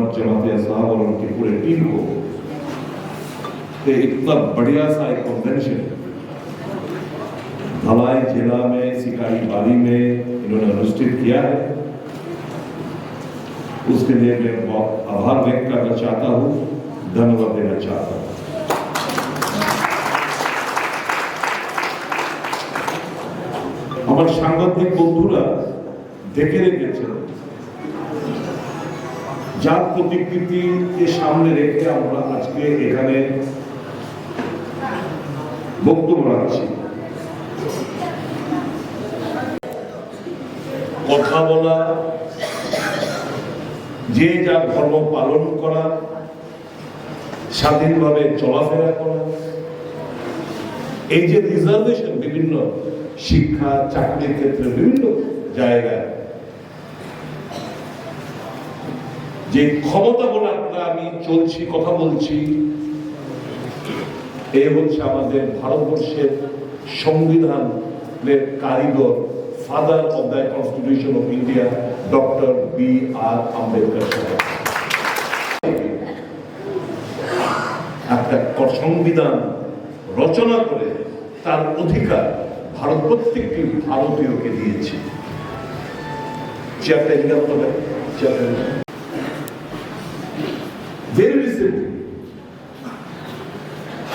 मोहम्मद जमातिया साहब और उनकी पूरी टीम को कि इतना बढ़िया सा एक कन्वेंशन धलाई जिला में सिकाई बाली में इन्होंने अनुष्ठित किया है, उसके लिए मैं बहुत आभार व्यक्त करना चाहता हूँ, धन्यवाद देना चाहता हूँ। আমার সাংবাদিক বন্ধুরা দেখে রেখেছেন যার প্রতিকৃতিকে সামনে রেখে আমরা আজকে এখানে বক্তব্য রাখছি। কথা বলা, যে যার ধর্ম পালন করা, স্বাধীনভাবে চলাফেরা করা, এই যে রিজার্ভেশন বিভিন্ন শিক্ষা চাকরির ক্ষেত্রে বিভিন্ন জায়গায় যে ক্ষমতা বলে আমি চলছি কথা বলছি, এই হচ্ছে আমাদের ভারতবর্ষের সংবিধানের কারিগর, father of the constitution of India, doctor B.R. Ambedkar সাহেব। একটা সংবিধান রচনা করে তার অধিকার ভারত প্রত্যেকটি ভারতীয়কে দিয়েছে।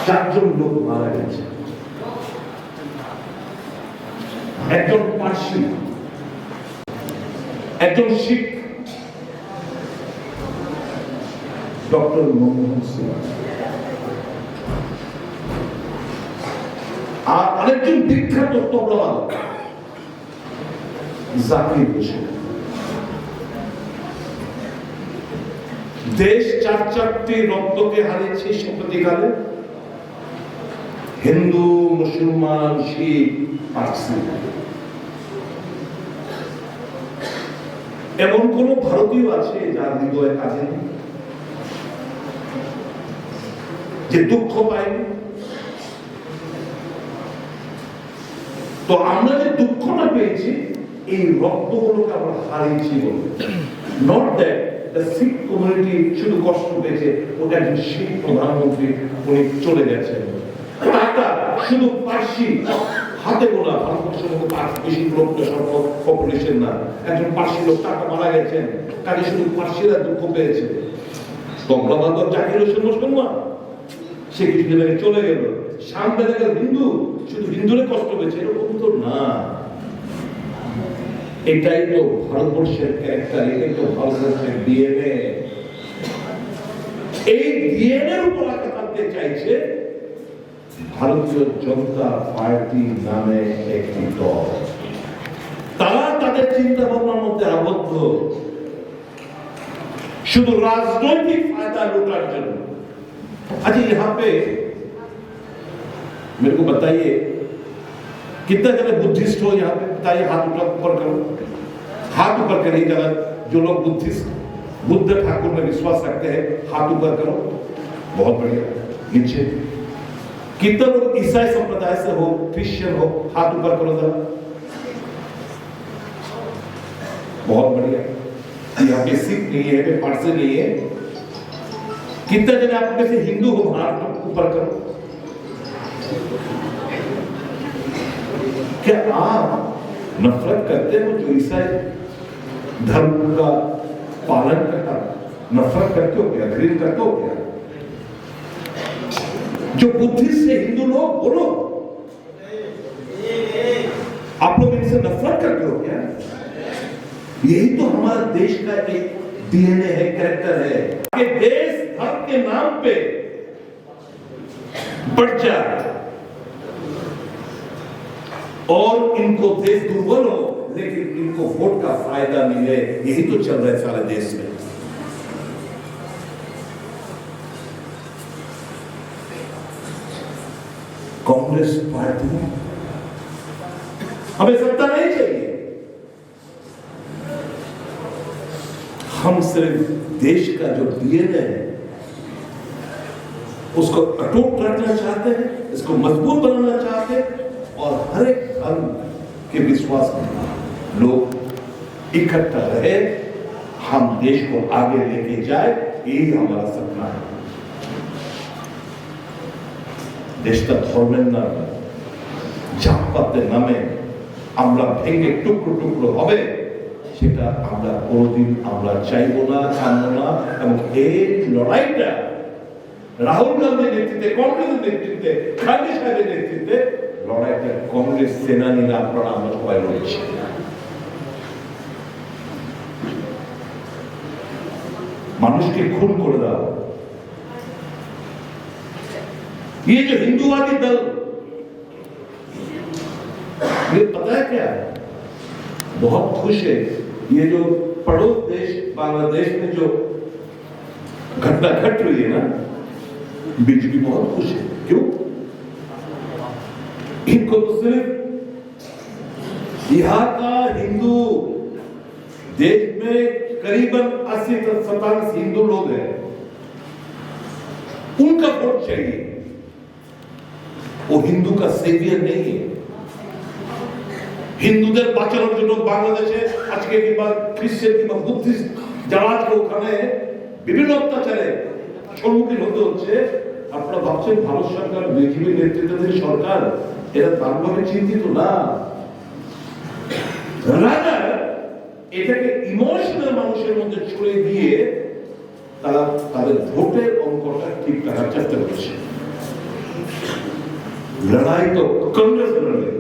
চারজন লোক মারা গেছে, একজন পার্সি, একজন শিখ ডক্টর মনমোহন সিং, আর আরেকজন বিখ্যাত তবলাবাদক জাকির হোসেন। দেশ চারটি রক্তকে হারিয়েছে সাম্প্রতিককালে, হিন্দু, মুসলমান, শিখ, পার্সি। এমন কোন ভারতীয় আছে যার হৃদয়ে কাজে নেই, যে দুঃখ পায়নি? তো আমরা যে দুঃখটা পেয়েছি এই রক্তগুলোকে আমরা হারিয়েছি বলে। Not that the Sikh community শুধু কষ্ট পেয়েছে, ওটা একজন শিখ প্রধানমন্ত্রী উনি চলে গেছেন। টাটা শুধু পার্সি হাতে গোনা, ভারতবর্ষের মতো বেশি লোক পপুলেশন না, একজন পার্সি লোক টাটা মারা গেছেন, কাজে শুধু পার্সিরা দুঃখ পেয়েছে। তবলাবাদক জাকির হোসেন মুসলমান, সে কিছুদিন আগে চলে গেল। সামনে দেখা হিন্দু, শুধু হিন্দুরে কষ্ট পেয়েছে, এরকম তো না। এটাই তো ভারতবর্ষের ক্যারেক্টার, এটাই তো ভারতবর্ষের ডিএনএ। এই ডিএনএর উপর আঘাত আনতে চাইছে ভারতীয় জনতা পার্টি নামে একটি দল। তারা তাদের চিন্তা ভাবনার মধ্যে আবদ্ধ, শুধু রাজনৈতিক ফায়দা লুটার জন্য। अच्छा यहाँ पे मेरे को बताइए कितना जगह बुद्धिस्ट हो यहाँ पे? बताइए, हाथ ऊपर करो, हाथ ऊपर करिए जगह जो लोग बुद्धिस्ट बुद्ध ठाकुर में विश्वास रखते हैं, हाथ ऊपर करो। बहुत बढ़िया। नीचे कितना लोग ईसाई संप्रदाय से हो, क्रिश्चियन हो, हाथ ऊपर करो जरा। बहुत बढ़िया। यहाँ पे सिख नहीं है, पारसी नहीं है। कितने जन आप में से हिंदू हो, हाथ ऊपर करो। क्या आप नफरत करते हो जो ईसाई धर्म का पालन करता? नफरत करते हो क्या? घृणा करते हो क्या? जो बुद्धिस्ट से हिंदू लोग, बोलो, आप लोग इनसे नफरत करते हो क्या? यही तो हमारा देश का एक डीएनए है, कैरेक्टर है कि देश धर्म के नाम पे बढ़ जाए और इनको देश दुर्बल हो, लेकिन इनको वोट का फायदा मिले। यही तो चल रहा है सारे देश में। कांग्रेस पार्टी हमें सत्ता नहीं चाहिए, हम सिर्फ देश का जो डीएनए है उसको अटूट रखना चाहते हैं, इसको मजबूत बनाना चाहते हैं, और हर एक धर्म के विश्वास में लोग इकट्ठा रहे, हम देश को आगे लेके जाए, यही हमारा सपना है। দেশটা ধর্মের না, জাতপাতের নামে আমরা ভেঙে টুকরো টুকরো হবে, সেটা আমরা কোনোদিন আমরা চাইবো না, চাইবো না। এবং এই লড়াইটা রাহুল গান্ধীর নেতৃত্বে, কংগ্রেসের নেতৃত্বে, খালেদা সাহেবের নেতৃত্বে লড়াইটা কংগ্রেস সেনানীরা আপনারা আমরা সবাই লড়ছি। মানুষকে খুন করে দাও, ये जो हिंदूवादी दल, ये पता है क्या है? बहुत खुश है। ये जो पड़ोस देश बांग्लादेश में जो घटना घट रही है ना, बीजेपी बहुत खुश है। क्यों? इनको तो सिर्फ यहाँ का हिंदू, देश में करीबन 80-87 हिंदू लोग हैं, उनका वोट चाहिए। वो हिंदू का सेवियर नहीं है। হিন্দুদের বাঁচানোর জন্য বাংলাদেশে আজকে কিংবা খ্রিস্টান কিংবা বুদ্ধিস্ট যারা আজকে ওখানে বিভিন্ন অত্যাচারে সম্মুখীন হতে হচ্ছে, আপনারা ভাবছেন ভারত সরকার, বিজেপি নেতৃত্বাধীন সরকার এরা তারভাবে চিন্তিত না। রাজা এটাকে ইমোশনাল মানুষের মধ্যে ছড়িয়ে দিয়ে তারা তাদের ভোটের অঙ্কটা ঠিক রাখার চেষ্টা করছে। লড়াই তো কংগ্রেস লড়বে,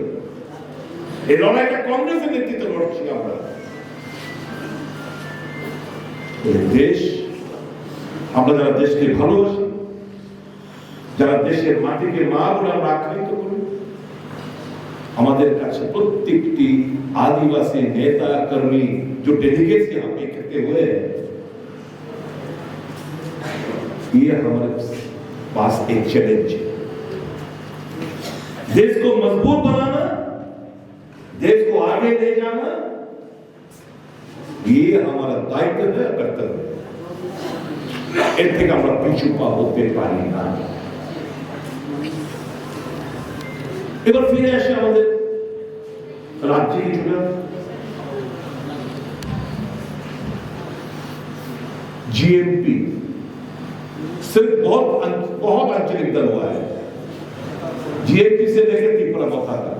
এই লড়াইটা কংগ্রেসের নেতৃত্বে লড়ছি আমরা। দেশ, আমরা যারা দেশকে ভালোবাসি, যারা দেশের মাটিকে মা বলে আমরা আখ্যায়িত করি, আমাদের কাছে প্রত্যেকটি आदिवासी नेता कर्मी जो डेलीगेट से हम इकट्ठे हुए हैं, ये हमारे पास एक चैलेंज है। देश को मजबूत बनाना, देश को आगे ले जाना, ये हमारा दायित्व है, कर्तव्य है। এর থেকে আমরা পিছু পা হতে পারি না। এবার ফিরে আসে আমাদের राज्य की चुनाव। जीएमपी सिर्फ बहुत आंचलिक दल हुआ है। जीएमपी से लेकर त्रिपुरा बता का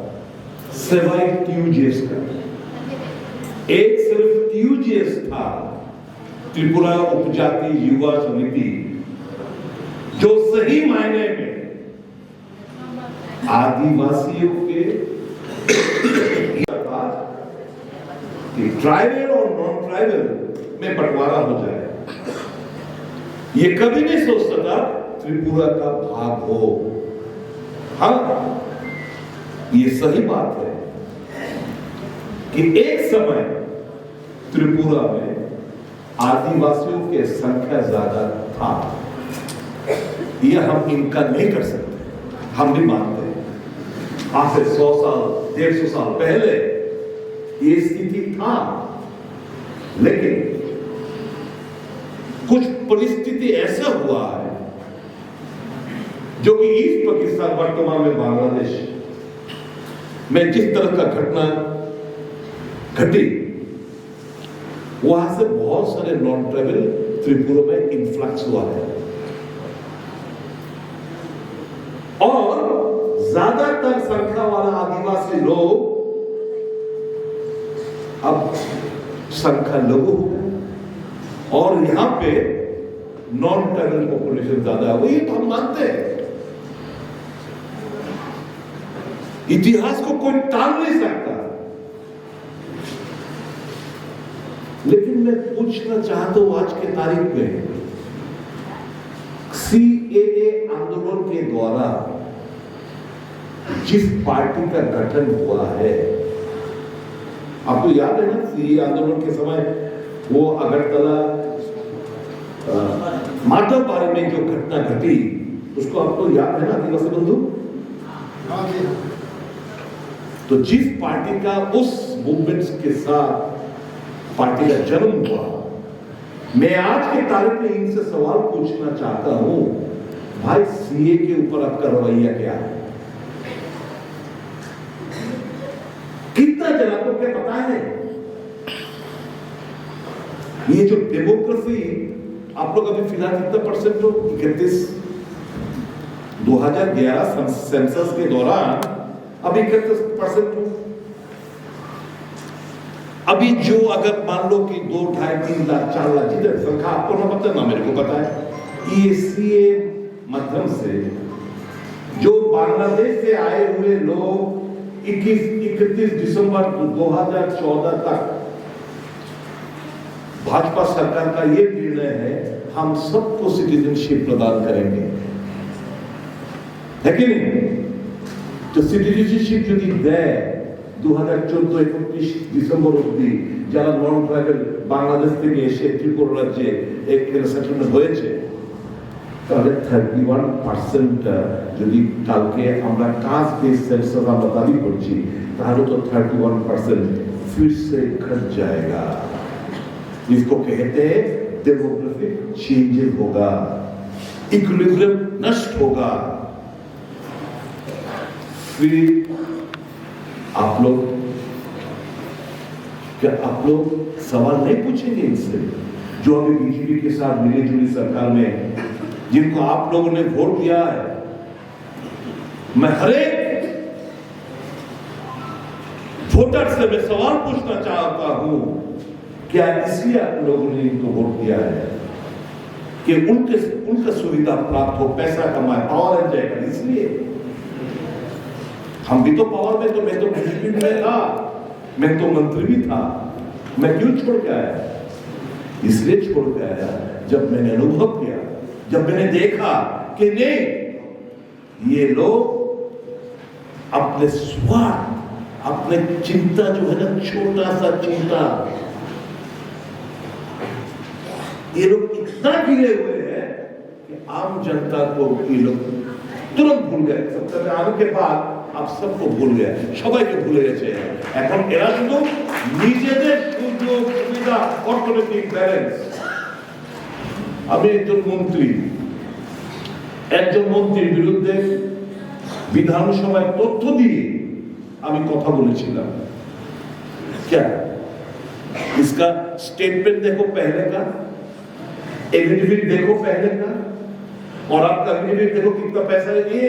सिवाय टीयूजीएस का एक सिर्फ टीयूजीएस था, त्रिपुरा उपजाति युवा समिति, जो सही मायने में आदिवासियों के कि ट्राइबल और नॉन ट्राइबल में बंटवारा हो जाए। ये कभी नहीं सोचता था त्रिपुरा का भाग हो। हाँ, ये सही बात है कि एक समय त्रिपुरा में आदिवासियों की संख्या ज्यादा था, यह हम इनकार नहीं कर सकते, हम भी मानते हैं। आज से 100 साल 150 साल पहले ये स्थिति था, लेकिन कुछ परिस्थिति ऐसा हुआ है जो कि ईस्ट पाकिस्तान, वर्तमान में बांग्लादेश में जिस तरह का घटना घटी, वहां से बहुत सारे नॉन ट्राइबल त्रिपुरा में इन्फ्लक्स हुआ है और ज्यादातर संख्या वाला आदिवासी लोग अब संख्या लघु हो गए और यहां पे नॉन ट्राइबल पॉपुलेशन ज्यादा है। ये तो हम मानते हैं, इतिहास को कोई टाल नहीं सकता। लेकिन मैं पूछना चाहता हूं, आज के तारीख में सीएए आंदोलन के द्वारा जिस पार्टी का गठन हुआ है, आपको याद है ना, सीएए आंदोलन के समय वो अगरतला माधवबाड़ी में जो घटना घटी, उसको आपको याद है ना आदिवासी बंधु? तो जिस पार्टी का उस मूवमेंट्स के साथ पार्टी का जन्म हुआ, मैं आज के तारीख में इनसे सवाल पूछना चाहता हूं, भाई सीए के ऊपर आपका रवैया क्या है? कितना जना को क्या पता है ये जो डेमोग्राफी आप लोग अभी फिलहाल कितना परसेंट हो? 31। 2011 सेंसस के दौरान अभी 31% हो। अभी जो अगर मान लो कि 2, 2.5, 3 लाख 4 लाख जितने संख्या आपको ना पता ना मेरे को पता है, ECA माध्यम से जो बांग्लादेश से आए हुए लोग 31 दिसंबर 2014 तक भाजपा सरकार का ये निर्णय है, हम सबको सिटीजनशिप प्रदान करेंगे, है कि नहीं? तो सिटीजनशिप যদি দেয় 2014-21 ডিসেম্বর অবধি যারা নন ট্রাইবাল বাংলাদেশ থেকে এসে ত্রিপুরা রাজ্যে এখানে সেটেলমেন্ট হয়েছে, তাহলে 31% যদি কালকে আমরা কাজ বেস সেন্সাস আমরা দাবি করছি, তাহলে তো 31% फिर से घट जाएगा। इसको कहते हैं डेमोग्राफिक चेंजेस होगा, इक्विलिब्रियम नष्ट होगा। फिर आप लोग क्या आप लोग सवाल नहीं पूछेंगे इनसे, जो अभी बीजेपी के साथ मिली जुली सरकार में जिनको आप लोगों ने वोट दिया है? मैं हर एक वोटर से मैं सवाल पूछना चाहता हूं, क्या इसलिए आप लोगों ने इनको वोट दिया है कि उनका सुविधा प्राप्त हो, पैसा कमाए, पावर एंजॉय करे? इसलिए हम भी तो पावर में, तो मैं तो बीजेपी में था, मैं तो मंत्री भी था, मैं क्यों छोड़ के आया? इसलिए छोड़ के आया जब मैंने अनुभव किया, जब मैंने देखा कि नहीं, ये लोग अपने स्वार्थ, अपने चिंता जो है ना, छोटा सा चिंता, ये लोग इतना गिरे हुए हैं कि आम जनता को ये लोग तुरंत भूल गए। सबसे आने के बाद आप सबको भूल गए, সবাইকে ভুলে গেছে। এখন এরা শুধু নিজেদের সুযোগ সুবিধা, অর্থনৈতিক ব্যালেন্স। আমি একজন মন্ত্রীর বিরুদ্ধে বিধানসভায় তথ্য দিয়ে আমি কথা বলেছিলাম। क्या इसका स्टेटमेंट देखो पहले का, एफिडेविट देखो पहले का, और आपका एफिडेविट देखो कितना पैसा है। ये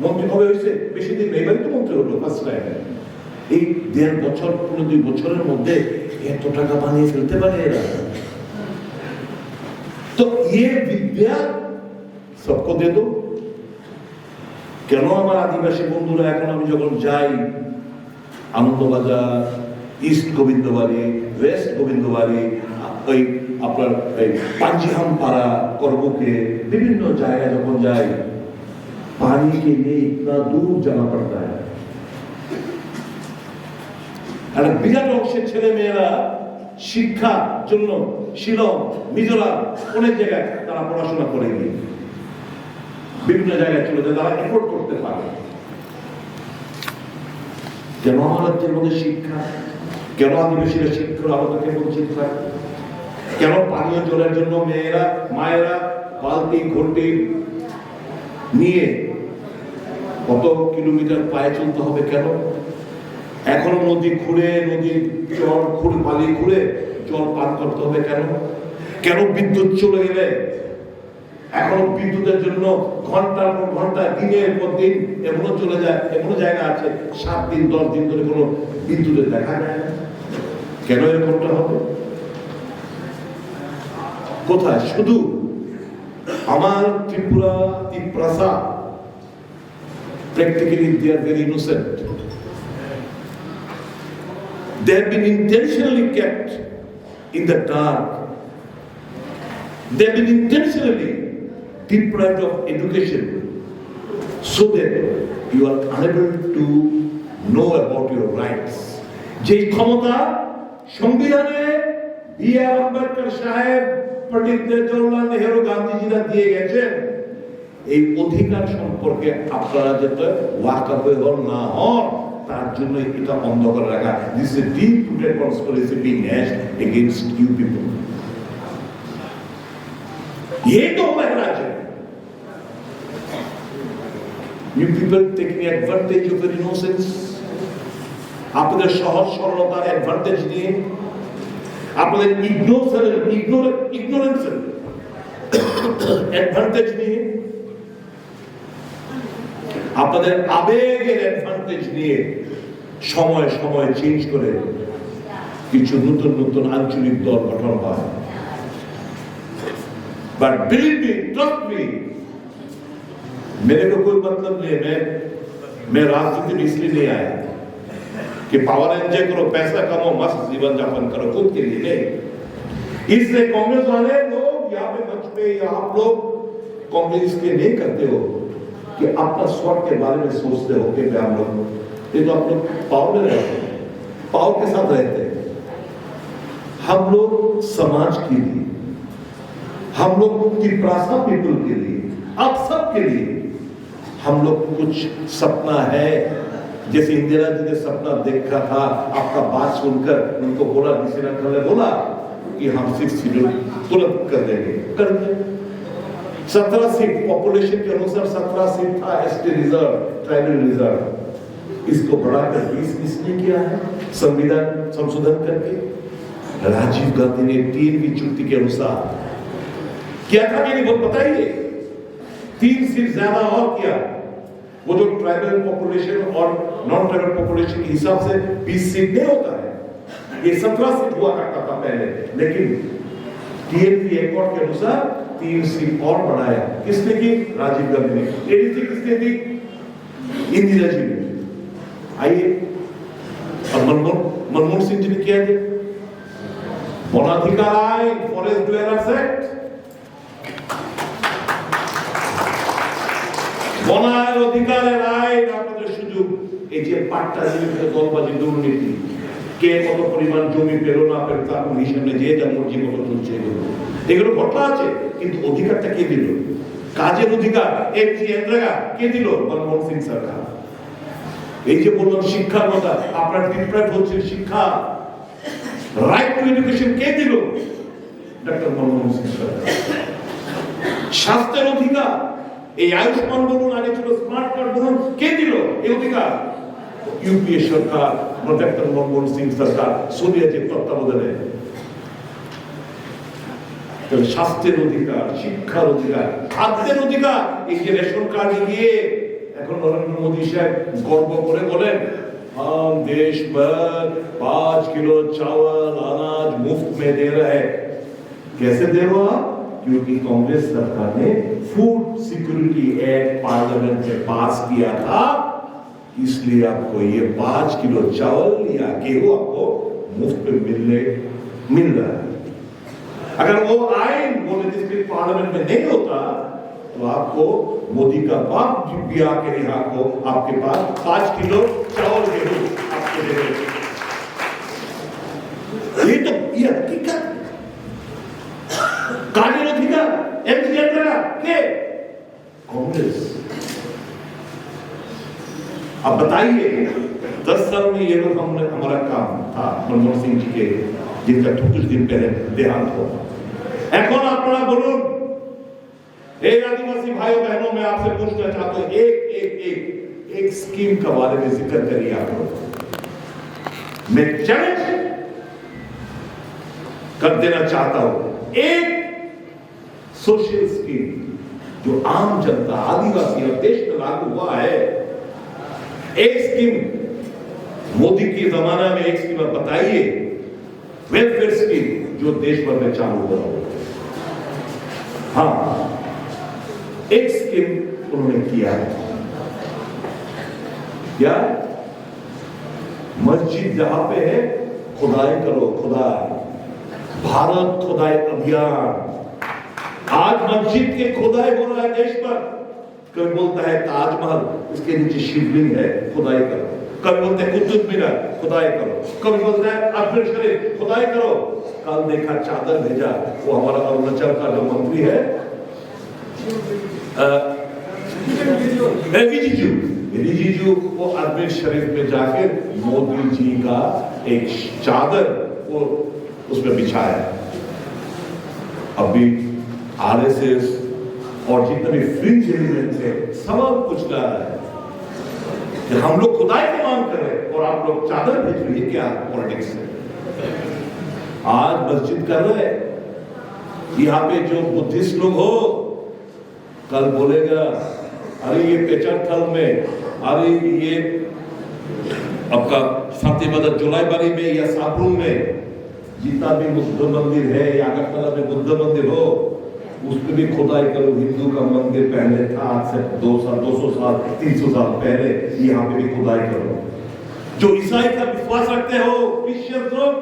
মন্ত্রী হবে হয়েছে বেশি দিন নেই, তো মন্ত্রী হলো ফার্স্ট টাইম। এই 1.5 বছর 2 বছরের মধ্যে এত টাকা বানিয়ে ফেলতে পারে এরা। তো ये विद्या सबको दे दो। কেন আমার আদিবাসী বন্ধুরা এখন আমি যখন যাই আনন্দবাজার, ইস্ট গোবিন্দবাড়ি, ওয়েস্ট গোবিন্দবাড়ি, ওই আপনার পাঞ্জিহাম পাড়া, করবুকে, বিভিন্ন জায়গায় যখন যাই, पानी के लिए इतना दूर जाना पड़ता है। বিরাট অংশের ছেলে মেয়েরা শিক্ষার জন্য শিলং, মিজোরাম, অনেক জায়গায় তারা পড়াশোনা করে গিয়ে বিভিন্ন জায়গায় চলে যায়, তারা এফোর্ড করতে পারে। কেন আমার রাজ্যের মধ্যে শিক্ষা, কেন আদিবাসীরা শিক্ষার আলো থেকে বঞ্চিত থাকে? কেন পানীয় জলের জন্য মেয়েরা, মায়েরা বালতি ঘটি নিয়ে কত কিলোমিটার পায়ে চলতে হবে? কেন এখনো নদী খুঁড়ে, নদীর জল খুঁড়ে, বালি খুঁড়ে জল পান করতে হবে? কেন কেন বিদ্যুৎ চলে গেলে এখনো বিদ্যুতের জন্য ঘন্টার পর ঘন্টা, দিনের পর দিন এমনও চলে যায়, এমনও জায়গা আছে 7 দিন 10 দিন ধরে কোনো বিদ্যুতের দেখা যায় না? কেন এরকমটা হবে? কোথায়? শুধু আমার Tripura, ত্রিপ্রাসা, practically they are very innocent. They have been intentionally kept in the dark. They have been intentionally deprived of education so that you are unable to know about your rights. যে ক্ষমতা সংবিধানে B.R. আম্বেদকর সাহেব, পণ্ডিত জওহরলাল নেহেরু, গান্ধীজিরা দিয়ে গেছেন, এই অধিকার সম্পর্কে আপনারা যাতে ওয়াকিবহাল না হন, তার জন্য এটা বন্ধ করে রাখা। This is deep rooted conspiracy being hashed against you people. ये तो महाराज है। You people taking advantage of your innocence, আপনাদের সহজ সরলতার অ্যাডভান্টেজ নিয়ে আপনাদের ইগনোরেন্সের অ্যাডভান্টেজ নিয়ে, আপনাদের আবেগের অ্যাডভান্টেজ নিয়ে সময় সময় চেঞ্জ করে কিছু নতুন নতুন আঞ্চলিক দল গঠন হয়। But believe me, trust me, मेरे को कोई मतलब नहीं है, मैं राजनीति में इसलिए नहीं आया कि पावर एंजॉय करो, पैसा कमाओ, मस्त जीवन यापन करो, खुद के लिए नहीं। इसलिए कांग्रेस वाले लोग यहाँ पे मंच पे या आप लोग कांग्रेस इसलिए नहीं करते हो कि अपना स्वर्ग के बारे में सोचते हो कि हम लोग, ये तो आप लोग पावर में रहते हैं, पावर के साथ रहते हैं। हम लोग समाज के लिए, हम लोग तिपरासा पीपल के लिए, आप सब के लिए हम लोग कुछ सपना है। जैसे इंदिरा जी ने सपना देखा था, आपका बात सुनकर उनको बोला, ने बोला कि हम 6 शेड्यूल तुरंत कर देंगे, कर दिया। 17 सीट पॉपुलेशन के अनुसार 17 सीट था एसटी रिजर्व, ट्राइबल रिजर्व, इसको बढ़ाकर 20 इसने किया है संविधान संशोधन करके। राजीव गांधी ने 3 की चुक्ति के अनुसार क्या था कि नहीं वो बताइए, 3 सीट ज्यादा और किया। वो जो ट्राइबल पॉपुलेशन और नॉन ट्राइबल पॉपुलेशन के हिसाब से 20 सीट नहीं होता है, ये 17 सीट हुआ करता था पहले, लेकिन टीएनपी एकॉर्ड के अनुसार 3 सीट और बढ़ाया। किसने की? राजीव गांधी ने। एडीसी किसने दी? इंदिरा जी ने। आइए अब मनमोहन सिंह जी ने किया थे वनाधिकार आइन, फॉरेस्ट ड्वेलर्स एक्ट, বনার অধিকারের আইন, আপনাদের সুযোগ। এই যে পাট্টা জমিতে দলবাজি দুর্নীতি, কে কত পরিমাণ জমি পেল না পেল তার কোনো হিসাব নেই, যে যা মর্জি মতো চলছে, এগুলো ঘটনা আছে। কিন্তু অধিকারটা কে দিল? কাজের অধিকার এমজি এন্দ্রাগা কে দিল? মনমোহন সিং সরকার। এই যে বললাম শিক্ষার কথা, আপনার ডিপ্রাইভ হচ্ছে শিক্ষা, রাইট টু এডুকেশন কে দিল? ডক্টর মনমোহন সিং সরকার। স্বাস্থ্যের অধিকার, এই আয়ুষ্মান বলুন, আগে ছিল স্মার্ট কার্ড বলুন, কে দিল এই অধিকার? ইউপিএ সরকার, ডক্টর মনমোহন সিং সরকার, সোনিয়া জির তত্ত্বাবধানে। স্বাস্থ্যের অধিকার, শিক্ষার অধিকার, খাদ্যের অধিকার, এই যে রেশন কার্ড দিয়ে এখন নরেন্দ্র মোদী সাহেব গর্ব করে বলেন हम देश भर 5 किलो चावल अनाज मुफ्त में दे रहे हैं। कैसे दे रहे हो आप? क्योंकि कांग्रेस सरकार ने फूड सिक्योरिटी एक्ट पार्लियामेंट में पास किया था, इसलिए आपको ये 5 किलो चावल या गेहूं आपको मुफ्त में मिल रहा है। अगर वो आइन वो लेजिस्लेटिव पार्लियामेंट में नहीं होता तो आपको मोदी का बाप भी आके यहाँ को आपके पास 5 किलो चावल गेहूं आपको दे देगा। ये तो ये हकीकत। कानून अधिकार एमजीएन का के कांग्रेस। अब बताइए 10 साल में ये लोग हमने हमारा काम था मनमोहन सिंह जी के, जिनका कुछ दिन पहले देहांत हुआ। এখন আপনারা বলুন, এই आदिवासी भाइयों बहनों, मैं आपसे पूछना चाहता हूं, एक स्कीम के बारे में जिक्र करिए आप लोग। मैं चैलेंज कर देना चाहता हूं, एक सोशल स्कीम जो आम जनता, आदिवासी और देश में लागू हुआ है, एक स्कीम मोदी के जमाना में एक स्कीम बताइए, वेलफेयर स्कीम जो देश भर में चालू हो रहा हो। हाँ, एक स्कीम उन्होंने किया है। क्या? मस्जिद जहां पे है खुदाई करो, खुदाई, भारत खुदाई अभियान। आज मस्जिद के खुदाई हो रहा है देश पर। कभी बोलता है ताजमहल, उसके नीचे शिवलिंग है, खुदाई करो। कभी बोलते हैं कुतुब मीनार, खुदाई करो। कभी बोलते हैं अजमेर शरीफ, खुदाई करो। कल देखा चादर भेजा, वो हमारा अरुणाचल का जो मंत्री है रिजिजू, वो अजमेर शरीफ में जाकर मोदी जी का एक चादर वो उसमें बिछाया। अभी आरएसएस और जितने भी फ्रिंज एलिमेंट्स है सब कुछ ला रहा है कि हम लोग खुदाई की मांग कर रहे हैं और आप लोग चादर भेज रही है। क्या पॉलिटिक्स है? आज मस्जिद कर रहे, यहाँ पे जो बुद्धिस्ट लोग हो, कल बोलेगा अरे ये पेचरथल में, अरे ये आपका फातिमा जुलाईबारी में या साबरुम में जितना भी बुद्ध मंदिर है या अगरतला में बुद्ध मंदिर हो, उसमें भी खुदाई करो। हिंदू का मंदिर पहले था, आज से 200 साल 300 साल पहले, यहाँ पे भी खुदाई करो। जो ईसाई का विश्वास रखते हो, क्रिश्चियन लोग,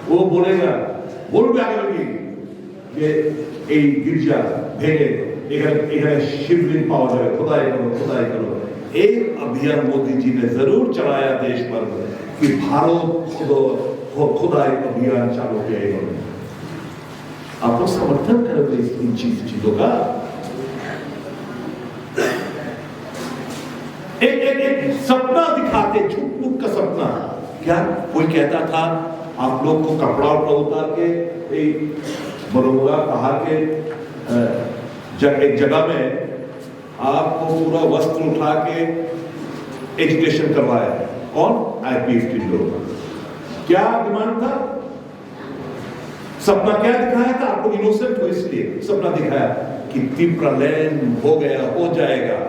वो बोलेगा, बोलবে আগে যে এই গির্জা ভেঙে এখানে शिवलिंग पावा जाए, खुदाई करो। एक अभियान मोदी जी ने जरूर चलाया देश भर में कि भारत खुदाई अभियान चालू किया इन्होंने। आप लोग समर्थन करोगे इन चीजों का? एक सपना दिखाते, झूठ मूठ का सपना। क्या कोई कहता था आप लोग को कपड़ा उतार के बरोबरा कहा के एक जगह में आपको पूरा वस्त्र उठा के एजुकेशन करवाया। कौन? IPFT लोग। क्या डिमांड था? सपना क्या दिखाया था? आपको इनोसेंट हो इसलिए सपना दिखाया कि तिब्रा लैंड हो गया, हो जाएगा।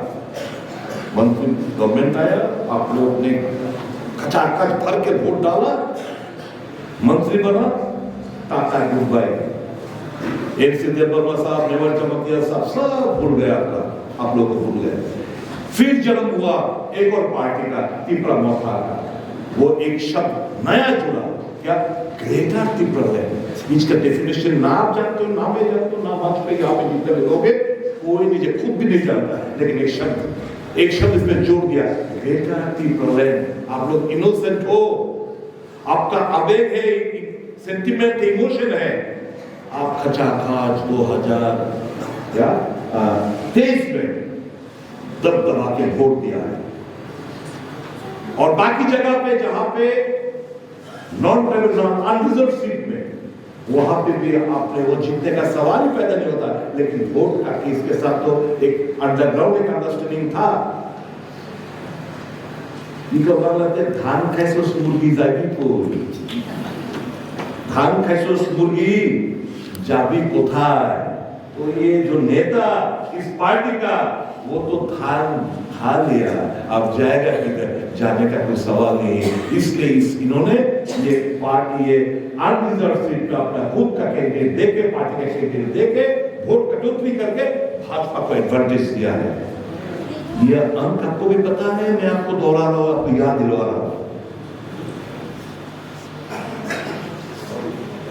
मंत्री गवर्नमेंट आया, आप लोग ने खचाखच भर के वोट डाला, मंत्री बना, tata goodbye. MC Debbarma साहब, नेवल चमकिया साहब सब भूल गए, आपका आप लोग को भूल गए। फिर जन्म हुआ एक और पार्टी का, तिब्रा मोथा का। वो एक शब्द नया जुड़ा, क्या? Greater Tipraland. इसका डेफिनेशन ना आप जानते हो, ना मैं जानता हूं, ना वाजपेयी यहाँ पे जितने लोग हैं कोई नहीं, खुद भी नहीं जानता, लेकिन एक शब्द इसमें जोड़ दिया, ग्रेटर तिब्रा लैंड। आप लोग इनोसेंट हो, आपका आवेग है, सेंटिमेंट, इमोशन है। आप खचाखच 2023 में दबदबा के वोट दिया है। और बाकी जगह पे जहां पे नॉन अनरिजर्व सीट में, वहां पे भी आपने वो जीतने का सवाल ही पैदा नहीं होता। लेकिन वोट का केस के साथ तो एक अंडरग्राउंड एक अंडरस्टैंडिंग था। ধান খাইছস মুরগি যাবি কই, ধান খাইছস মুরগি যাবি কোথায়। तो ये जो नेता इस पार्टी का, वो तो धान खा लिया, अब जाएगा किधर, जाने का कोई सवाल नहीं है। इसलिए इन्होंने ये पार्टी, ये अनरिजर्व सीट पे अपना खुद का कैंडिडेट देके, पार्टी का कैंडिडेट देके वोट कटौती करके भाजपा को एडवांटेज दिया है। ये अंक आपको भी पता है, मैं आपको दोहरा रहा हूं, आपको याद दिलवा रहा हूं।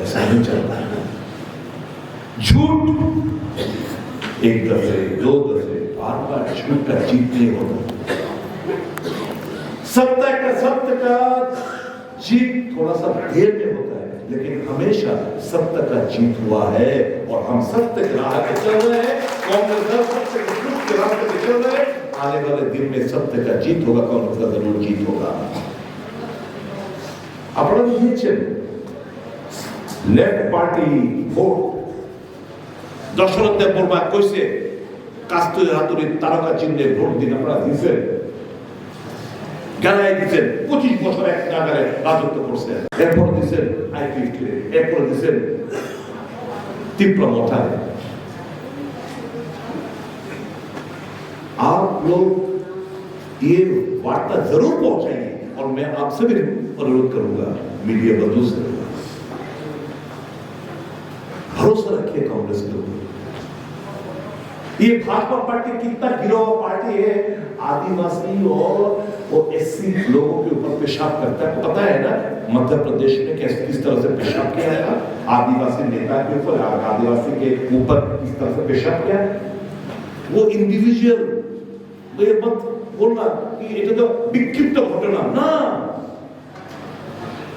ऐसा नहीं चलता है। झूठ एक दफे, दो दफे, बार झूठ का जीत नहीं होता। सत्य का जीत थोड़ा सा देर में होता है, लेकिन हमेशा सत्य का जीत हुआ है। और हम सत्य के राह पे चल रहे हैं, कांग्रेस सत्य के रास्ते पे चल रहे हैं। आने वाले दिन में सत्य का जीत होगा, कांग्रेस का जरूर जीत होगा। अपना विवेचन, left party vote Dasharath Debbarma কইছে কাস্তুরি হাতুরি তারকা চিহ্নে ভোট দিন, আপনারা দিয়েছেন, গানায় দিয়েছেন, 25 বছর এক জায়গায় রাজত্ব করছে। এরপর দিয়েছেন IPFT, এরপর দিয়েছেন তিব্রা মোথায়। आप लोग ये वार्ता जरूर पहुंचाइए, और मैं आपसे भी अनुरोध करूंगा, मीडिया बंधु से, भरोसा रखिए कांग्रेस के ऊपर। ये भाजपा पार्टी कितना गिरोह पार्टी है, आदिवासी और वो SC लोगों के ऊपर पेशाब करता है। पता है ना मध्य प्रदेश में किस तरह से पेशाब किया है, आदिवासी नेता के ऊपर, आदिवासी के ऊपर किस तरह से पेशाब किया। वो इंडिविजुअल, ये मत बोलना कि এটা তো বিক্ষিপ্ত ঘটনা না,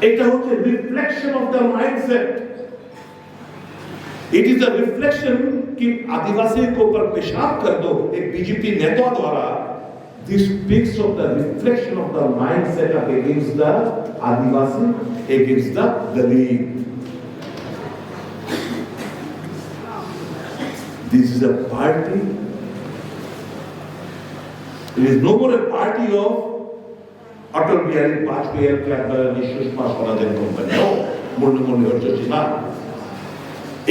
এটা হচ্ছে reflection of the mindset. It is a reflection कि आदिवासी के ऊपर पेशाब कर दो एक बीजेपी नेता द्वारा। This speaks of the reflection of the mindset of against the Adivasi, against the Dalit. This is a party, it is no more a party of Atal Bihari Vajpayee and Sushma Swaraj and company. No. মনে হচ্ছে না।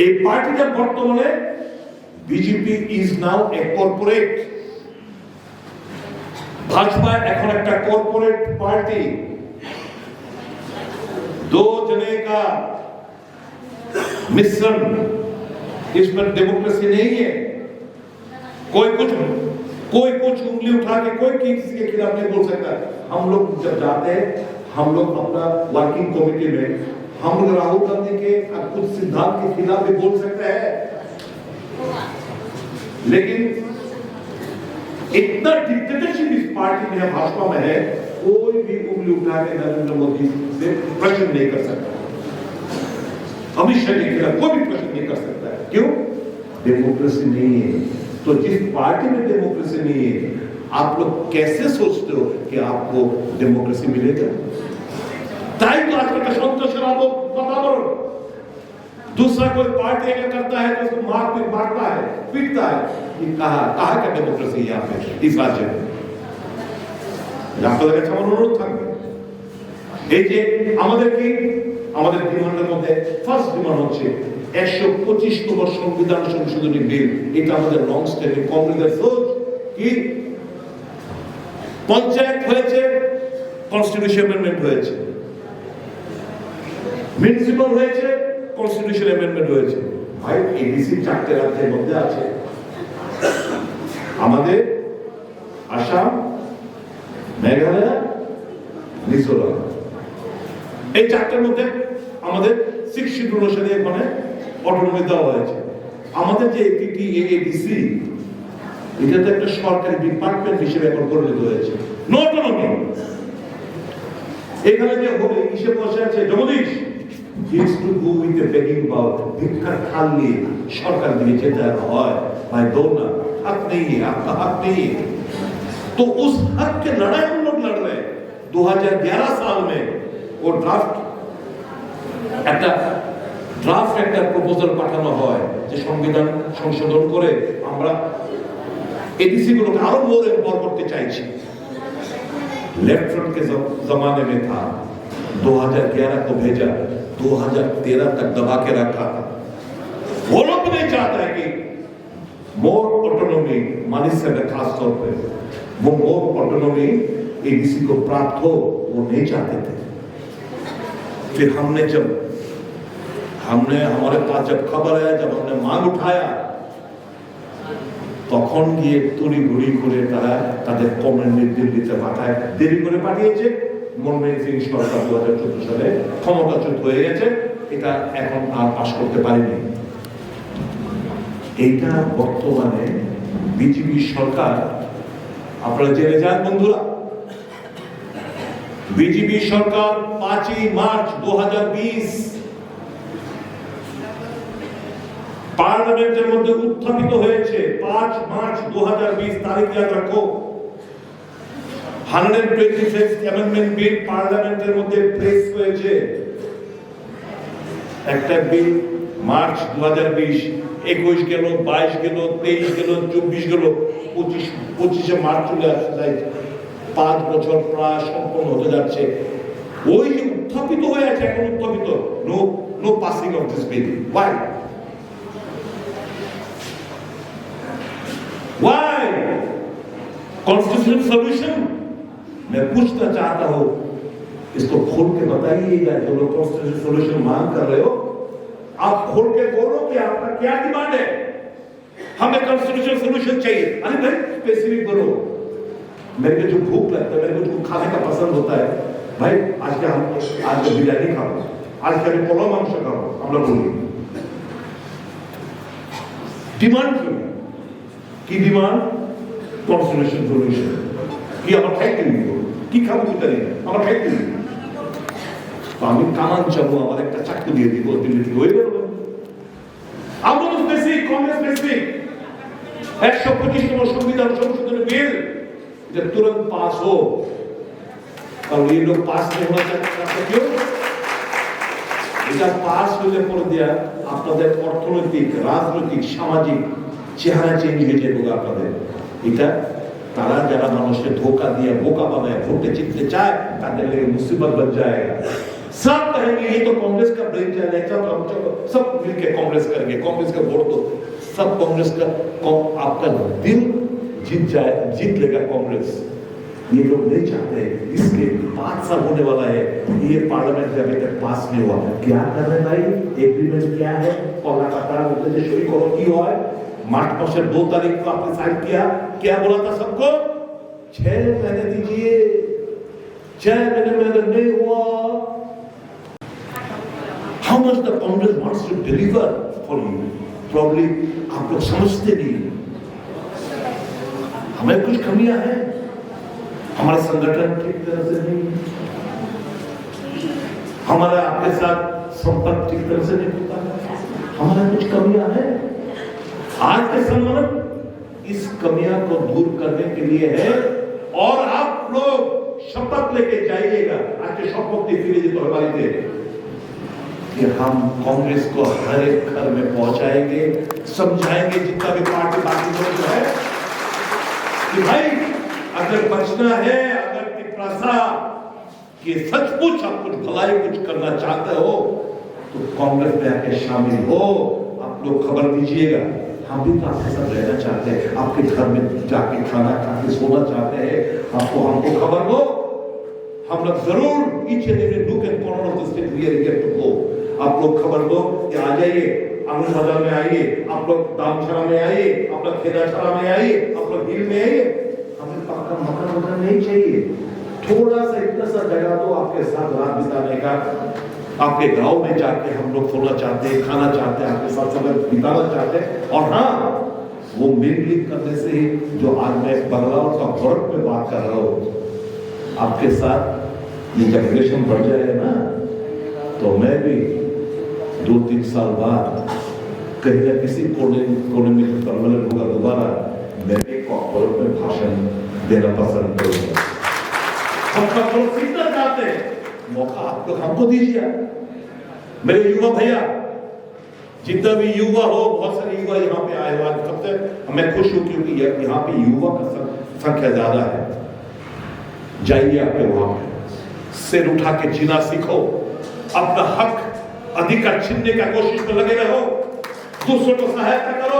এই পার্টিটা বর্তমানে BJP is now A corporate, Bhajpa এখন একটা corporate party. दो जने का मिश्रण, इसमें डेमोक्रेसी नहीं है। कोई कुछ उंगली उठा के कोई किसी के खिलाफ नहीं बोल सकता। हम लोग जब जाते हैं, हम लोग अपना वर्किंग कमेटी में हम लोग राहुल गांधी के कुछ सिद्धांत के खिलाफ भी बोल सकते हैं, लेकिन इतना डिक्टेटरशिप इस पार्टी में है, भाजपा में है, कोई भी उंगली उठा के नरेंद्र मोदी से प्रश्न नहीं कर सकता, अमित शाह के खिलाफ कोई भी प्रश्न नहीं कर सकता है। क्यों? डेमोक्रेसी नहीं है। तो जिस पार्टी में डेमोक्रेसी नहीं है, आप लोग कैसे सोचते हो कि आपको डेमोक्रेसी मिलेगा? ताई तो आजकल का संतोष राव बताओ, दूसरा कोई पार्टी अगर करता है तो उसको मारता है, पीटता है। ये कहा का डेमोक्रेसी यहाँ पे इस राज्य में? আপনাদের কাছে আমার অনুরোধ থাকবে, এই যে আমাদের ডিমান্ডের মধ্যে ফার্স্ট ডিমান্ড হচ্ছে 125তম সংবিধান সংশোধনী বিল। এটা আমাদের লং স্ট্যান্ডিং কংগ্রেসের সোচ কি পঞ্চায়েত হয়েছে, কনস্টিটিউশন অ্যামেন্ডমেন্ট হয়েছে, মিউনিসিপাল হয়েছে, কনস্টিটিউশন অ্যামেন্ডমেন্ট হয়েছে। ভাই এডিসি 4টে রাজ্যের মধ্যে আছে, আমাদের আসাম, মেঘালয়, মিজোরাম, এই 4টার মধ্যে আমাদের 6 শিডিউল অনুসারে এখানে অটোনমি দেওয়া হয়েছে। আমাদের যে এপিটি এডিসি, এটা তো একটা সরকারি ডিপার্টমেন্ট হিসেবে এখন পরিণত হয়েছে, নো অটোনমি। এখানে যে হিসেবে বসে আছে Jagadish, used to go with the begging bowl, ভিক্ষার থাল নিয়ে সরকার দিকে যেতে হয়। भाई दो ना, हक नहीं है, आपका हक नहीं है। तो उस हक के लड़ाई हम लोग लड़ रहे हैं। 2011 साल में वो ड्राफ्ट একটা প্রপোজাল পাঠানো হয় যে সংবিধান সংশোধন করে আমরা एडीसी गुलों आरो more करते चाहते। लेफ्ट फ्रंट के जमाने में था, 2011 को भेजा, 2013 तक दबा के रखा था। वो लोग नहीं चाहता है कि मोर ऑटोनॉमी, मानिस से खास तौर पे वो मोर ऑटोनॉमी एडीसी को प्राप्त हो, वो नहीं चाहते थे। फिर हमारे पास जब खबर है, जब हमने मांग उठाया, তখন গিয়ে তুড়ি ঘুড়ি করে তারা তাদের কমিউনিটি দিল্লিতে পাঠায়, দেরি করে পাঠিয়েছে। মনমোহন সিং সরকার 2014 সালে ক্ষমতাচ্যুত হয়ে গেছে, এটা এখন আর পাশ করতে পারেনি। এইটা বর্তমানে বিজেপি সরকার, আপনারা জেনে যান বন্ধুরা, বিজেপি সরকার 5 মার্চ 2020 পার্লামেন্টের মধ্যে উত্থাপিত হয়েছে। 5 মার্চ 2020 তারিখ याद रखो। 126 অ্যামেন্ডমেন্ট বিল পার্লামেন্টের মধ্যে প্লেস হয়েছে। একটা বিল মার্চ 2020, 21 গেল, 22 গেল, 23 গেল, 24 গেল, 25 মার্চ চলে আসছে। 5 বছর প্রায় সম্পূর্ণ হতে যাচ্ছে। ওই যে উত্থাপিত হয়ে আছে, এখন উত্থাপিত, no passing of this bill. Why? Why? Constitutional solution? मैं पूछना चाहता हूं, इसको खोल के बताइएगा। जो लोग कॉन्स्टिट्यूशनल सॉल्यूशन मांग कर रहे हो, आप खोल के बोलो कि आपका क्या डिमांड है। हमें कॉन्स्टिट्यूशनल सॉल्यूशन चाहिए। अरे भाई स्पेसिफिक बोलो। मेरे को जो भूख लगता है, मेरे को जो खाने का पसंद होता है, भाई आज बिरयानी खाओ, आज के पोलो मांस खाओ, हम लोग बोलिए डिमांड কি ডিমান্ড? Constitution solution. কি আমার খাইতে দিব, কি খাবো কি জানি, আমার খাইতে দিব। আমি কামান চাবো, আমার একটা চাকরি দিয়ে দিব, দিল্লি থেকে হয়ে গেল। আমরা স্পেসিফিক, কংগ্রেস স্পেসিফিক 125তম সংবিধান সংশোধনী বিল এটা तुरंत पास हो। और ये लोग पास नहीं होना चाहते क्यों? এটা পাস হলে পরে দেয়া আপনাদের অর্থনৈতিক, রাজনৈতিক, সামাজিক চেহারা চেঞ্জ হয়ে যাবে আপনাদের। এটা তারা যারা মানুষকে ধোকা দিয়ে বোকা বানায় ভোটে জিততে চায়, তাদের লেগে মুসিবত বন जाएगा। सब कहेंगे ये तो कांग्रेस का ब्रेन चाइल्ड है, चलो सब मिलके कांग्रेस करेंगे, कांग्रेस का वोट दो, सब कांग्रेस का, आपका दिल जीत लेगा कांग्रेस। ये लोग नहीं चाहते, इसलिए 5 साल होने वाला है, ये पार्लियामेंट अभी तक पास नहीं हुआ। क्या कर रहे भाई, एग्रीमेंट क्या है, मार्च मासेर 2 तारीख को आपने साइन किया, क्या बोला था सबको, 6 महीने दीजिए, 6 महीने में नहीं हुआ। How much the Congress wants to deliver for you? Probably आप लोग समझते नहीं, हमें कुछ कमियां हैं, हमारा संगठन ठीक तरह से नहीं, हमारा आपके साथ संपर्क ठीक तरह से नहीं होता, हमारा कुछ कमियां हैं। आज के सम्मेलन इस कमियां को दूर करने के लिए है, और आप लोग शपथ लेके जाइएगा, आज के शपथ लीजिए तो हमारी दे कि हम कांग्रेस को हर एक घर में पहुंचाएंगे, समझाएंगे जितना भी पार्टी बाकी लोग है कि भाई अगर बचना है, अगर पिपरासा कि सचमुच आप कुछ भलाई कुछ करना चाहते हो तो कांग्रेस में आके शामिल हो। आप लोग खबर दीजिएगा, हम भी तो आपके साथ रहना चाहते हैं, आपके घर में जाके खाना खा के सोना चाहते हैं, आपको हमको खबर दो, हम लोग जरूर each and every nook and corner of the state we are get to go. आप लोग खबर दो कि आ जाइए, आनंद बाजार में आइए, आप लोग दामछड़ा में आइए, आप लोग खेदाछड़ा में आइए, आप लोग हिल में आइए। हमें पक्का मकान नहीं चाहिए, थोड़ा सा इतना सा जगह दो आपके साथ रात बिताने का, आपके गांव में जाके हम लोग सोना चाहते हैं, खाना चाहते हैं, आपके साथ समय बिताना चाहते हैं। और हाँ, वो मिंगलिंग करने से ही जो आज मैं बंगलादेश का वर्क में बात कर रहा हूँ, आपके साथ ये जब रिलेशन बढ़ जाए ना, तो मैं भी 2-3 साल बाद कहीं ना किसी कोने में सम्मेलन होगा दोबारा, मैं भी कॉर्पोरेट में भाषण देना पसंद करूंगा। हम सीखना चाहते हैं, मौका आप लोग हमको दीजिए। मेरे युवा भैया, जितना भी युवा हो, बहुत सारे युवा यहाँ पे आए हुए, सबसे मैं खुश हूँ क्योंकि यहाँ पे युवा का संख्या ज्यादा है। जाइए आपके वहां पे, सिर उठा के जीना सीखो, अपना हक अधिकार छीनने का कोशिश में लगे रहो, दूसरों को सहायता करो,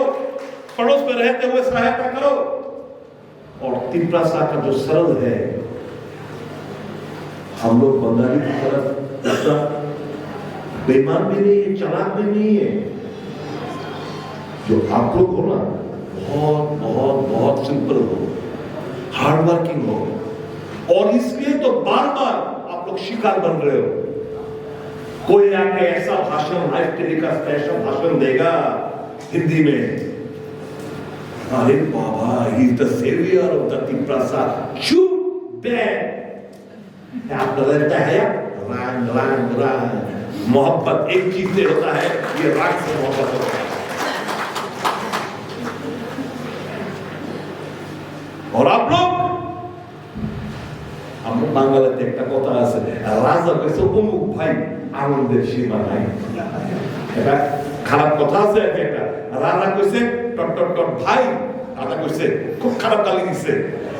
पड़ोस में रहते हुए सहायता करो। और तिपरासा का जो सरल है, हम लोग बंगाली की तरफ ऐसा बेईमान भी नहीं है, चालाक भी नहीं है। जो आप लोग हो ना, बहुत बहुत बहुत सिंपल हो, हार्ड वर्किंग हो, और इसलिए तो बार बार आप लोग शिकार बन रहे हो। कोई आके ऐसा भाषण, लाइव टेलीकास्ट का ऐसा भाषण देगा हिंदी में, अरे बाबा, he is the saviour of the Tiprasa, चुप बैठ, आप लगता है राग राग राग। मोहब्बत एक चीज से होता है, ये राग से मोहब्बत होता है। और आप लोग, हम बांग्लाते एक কথা আছে, রাজা কইছে অমুক ভাই আনন্দের সীমা নাই। এটা খারাপ কথা আছে একটা, রাজা কইছে টট টট টট ভাই, রাজা কইছে খুব খারাপ গালি দিছে,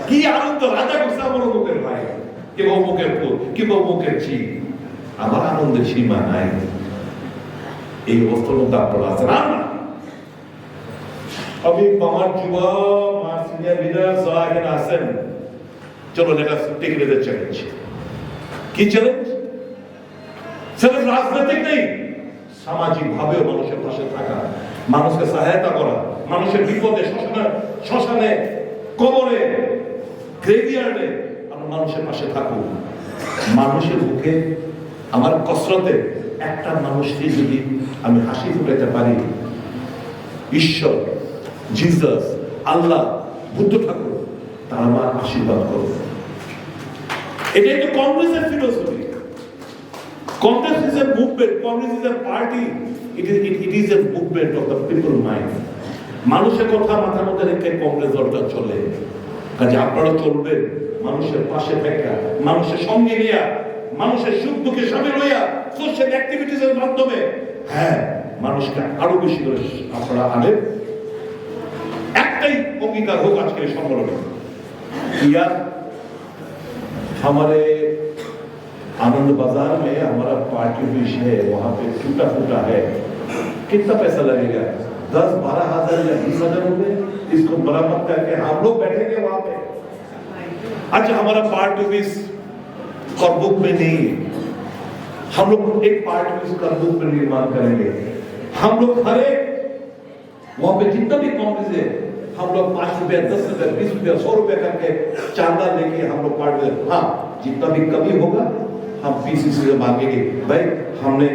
কি আনন্দ, রাজা কইছে আমার অমুকের ভাই, কি অমুকের পুত, কি অমুকের জি, আমার আনন্দের সীমা নাই। এই অবস্থার মধ্যে আপনারা আছেন। अभी আমার যুবা আমার সিনিয়র লিডার যারা এখানে আছেন, চলো let us take it as a challenge. কি চ্যালেঞ্জ? सिर्फ রাজনৈতিক নেই, সামাজিক ভাবেও মানুষের পাশে থাকা, মানুষকে সহায়তা করা, মানুষের বিপদে, শ্মশানে, কবরে, গ্রেভিয়ার্ডে আমরা মানুষের পাশে থাকবো। মানুষের মুখে আমার কসরতে একটা মানুষকে যদি আমি হাসি ফুটাতে পারি, ঈশ্বর, জিসাস, আল্লাহ, বুদ্ধ ঠাকুর তারা আমার আশীর্বাদ করবে। এটাই তো কংগ্রেসের philosophy. Congress is a movement, Congress is a party, it is a movement of the people mind. মানুষের কথা মাথার মধ্যে রেখে কংগ্রেস দলটা চলে, কাজে আপনারা চলবেন মানুষের পাশে থাকা, মানুষের সঙ্গে নিয়ে, মানুষের সুখ দুঃখে সামিল হইয়া, সোশ্যাল অ্যাক্টিভিটিস এর মাধ্যমে হ্যাঁ মানুষকে আরো বেশি করে আপনারা আনেন। একটাই অঙ্গীকার হোক আজকের সম্মেলনে, ইয়ার हमारे आनंद बाजार में हमारा पार्टी ऑफिस है, वहां पे टूटा फूटा है, कितना पैसा लगेगा? 10-12 हजार या 20 हजार रुपए इसको मरम्मत करके हम लोग बैठेंगे वहां पे। अच्छा, हमारा पार्टी ऑफिस करबुक में नहीं है, हम लोग एक पार्टी ऑफिस करबुक में निर्माण करेंगे। हम लोग हर एक वहां पे जितना भी कांग्रेस है, हम लोग 5 रुपया, 10 रुपया, 20 रुपया, 100 रुपया करके चांदा लेके हम लोग पार्टी, हाँ जितना भी कमी होगा हम पीसीसी से मांगेंगे, भाई हमने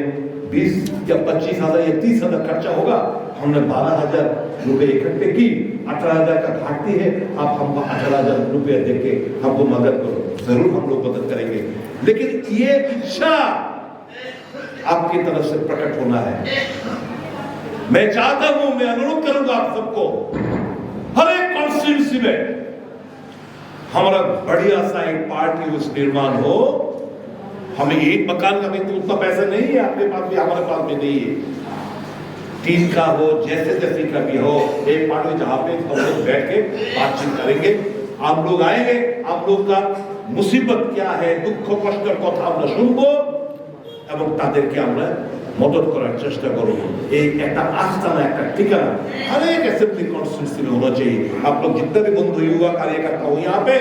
20 या 25 हजार या 30 हजार खर्चा होगा, हमने 12 हजार रुपए इकट्ठे की, 18 हजार का घाटी है, आप हमको 18 हजार रुपया देके हमको मदद करो। जरूर हम लोग मदद करेंगे, लेकिन ये इच्छा आपकी तरफ से प्रकट होना है। मैं चाहता हूं, मैं अनुरोध करूंगा आप सबको, हर एक कॉन्स्टिट्यूंसी में हमारा बढ़िया सा एक पार्टी उस निर्माण हो। हमें एक मकान का भी तो उतना पैसा नहीं है, आपके पास भी हमारे पास भी नहीं है। 3 का हो, जैसे जैसे का भी हो, एक पार्टी जहां पे हम लोग बैठ के बातचीत करेंगे, आप लोग आएंगे, आप लोग का मुसीबत क्या है, दुख कष्टेर कथा আমরা শুনবো এবং তাদেরকে আমরা मदद करार चेष्टा করব। एक आस्थाना एक ठिकाना हर एक असेंबली कॉन्स्टिट्यूंसी में होना चाहिए। आप लोग जितने भी बंधु युवा कार्यकर्ता हो यहाँ पे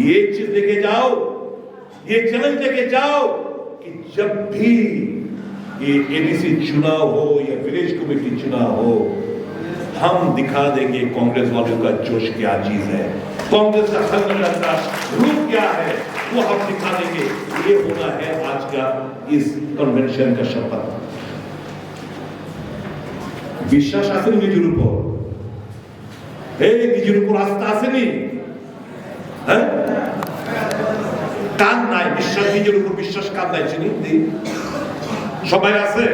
ये चीज लेके जाओ, ये चैलेंज लेके जाओ कि जब भी ये एडीसी चुनाव हो या विलेज कमेटी चुनाव हो, हम दिखा देंगे कांग्रेस वालों का जोश क्या चीज है, कांग्रेस का संगठन का रूप क्या है, वो हम दिखा देंगे। ये होना है आज का इस कन्वेंशन का शपथ। বিশ্বাস আছে নিজের উপর, এই নিজের উপর আস্থা আছে নি? হ্যাঁ, কার নাই বিশ্বাস? নিজের উপর বিশ্বাস কার নাই? চিনি সবাই আছে।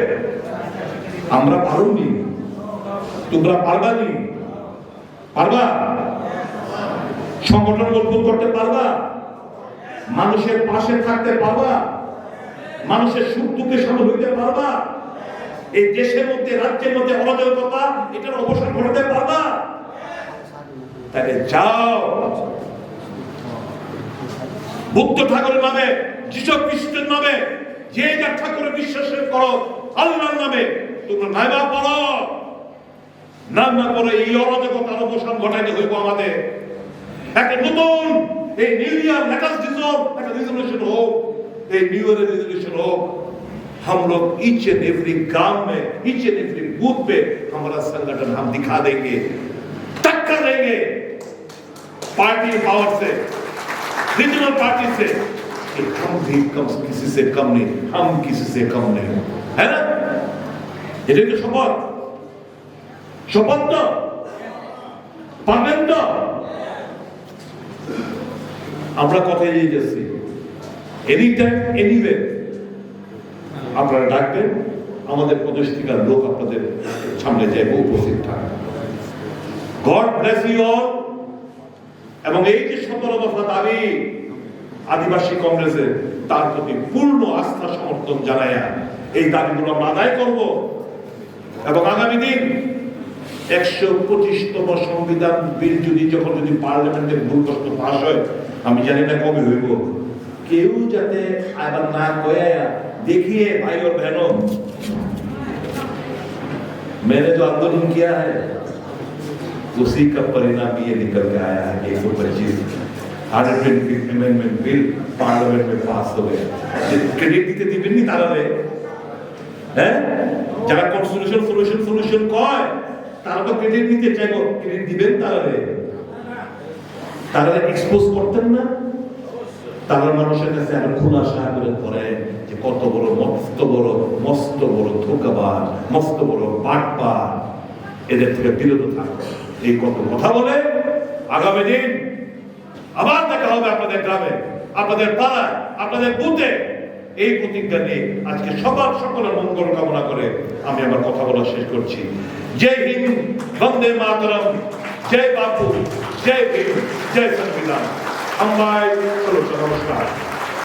আমরা পারুনি, তোমরা পারবানি? পারবা? সংগঠন মজবুত করতে পারবা? মানুষের পাশে থাকতে পারবা? মানুষের সুখ দুঃখে সামিল হইতে পারবা? এই দেশের মধ্যে, রাজ্যের মধ্যে অরাজকতা এটার অবসান ঘটাতে পারবা? তাহলে যাও, বুদ্ধ ঠাকুরের নামে, যীশু খ্রিস্টের নামে, যে যা ঠাকুরের বিশ্বাস করো, আল্লাহর নামে তোমরা নাইবা পড়ো, নামা পড়ে এই অরাজকতার অবসান ঘটাইতে হইব। আমাদের একটা নতুন এই নিউ ईयर लेटेस्ट रेजोल्यूशन हो, ये न्यू ईयर रेजोल्यूशन हो, हम लोग ईच एंड एवरी गांव में, ईच एंड एवरी बूथ पे हमारा संगठन हम दिखा देंगे, टक्कर देंगे पार्टी पावर से, रीजनल पार्टी से, कि हम भी कम, किसी से कम नहीं, हम किसी से कम नहीं, है ना? ये तो शपथ, शपथ तो পাবেন তো? আমরা কথাই দিয়ে যাচ্ছি, এনি টাইম এনিওয়ে আপনারা ডাকবেন, আমাদের প্রদেশ থেকে লোক আপনাদের সামনে যাইব, উপস্থিত থাকবে। God bless you all. এবং এই যে 17 দফা দাবি আদিবাসী কংগ্রেসের, তার প্রতি পূর্ণ আস্থা সমর্থন জানায়া এই দাবিগুলো আমরা আদায় করব। এবং আগামী দিন 125তম সংবিধান বিল যদি পার্লামেন্টে ভুলবশত পাস হয়, আমি জানি না কবে হইব, কেউ যাতে আবার না কয়া देखिए भाई और बहनों, मैंने जो आंदोलन किया है उसी का परिणाम ये निकल के आया है। 125 अमेंडमेंट बिल पार्लियामेंट में पास हो गया। क्रेडिट দিতে দিবেন নি তারা রে, হ্যাঁ, যারা কনস্টিটিউশন সলিউশন কয় তারা তো ক্রেডিট নিতে চাইবো, ক্রেডিট দিবেন তারা রে? তারা এক্সপোজ করতেন না? তারা মানুষের কাছে আরো খোলাসা করে ধরে যে কত বড় মস্ত বড় ধোঁকাবাজ, মস্ত বড় বাটপার, এদের থেকে বিরত থাকবে। এই কত কথা বলে আগামী দিন আবার দেখা হবে আপনাদের গ্রামে, আপনাদের পাড়ায়, আপনাদের বুথে। এই প্রতিজ্ঞা নিয়ে আজকে সকলের মঙ্গল কামনা করে আমি আমার কথা বলা শেষ করছি। জয় হিন্দ, বন্দে মাতরম, জয় বাপু, জয় ভীম, জয় সংবিধান। নমস্কার।